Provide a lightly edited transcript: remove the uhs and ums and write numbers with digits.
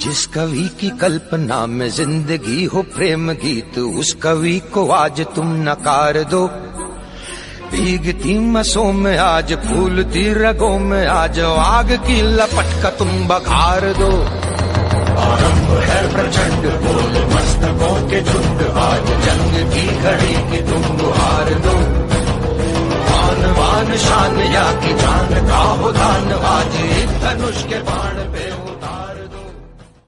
जिस कवि की कल्पना में जिंदगी हो प्रेम गीत, उस कवि को आज तुम नकार दो। भीगती मसों में आज फूलती रगों में आज आग की लपट का तुम बघार दो। आरंभ है प्रचंड बोल मस्तकों के झुंड, आज जंग की घड़ी की तुम गुहार दो। मान मान शान या की जान का हो दान, आज एक धनुष के बाण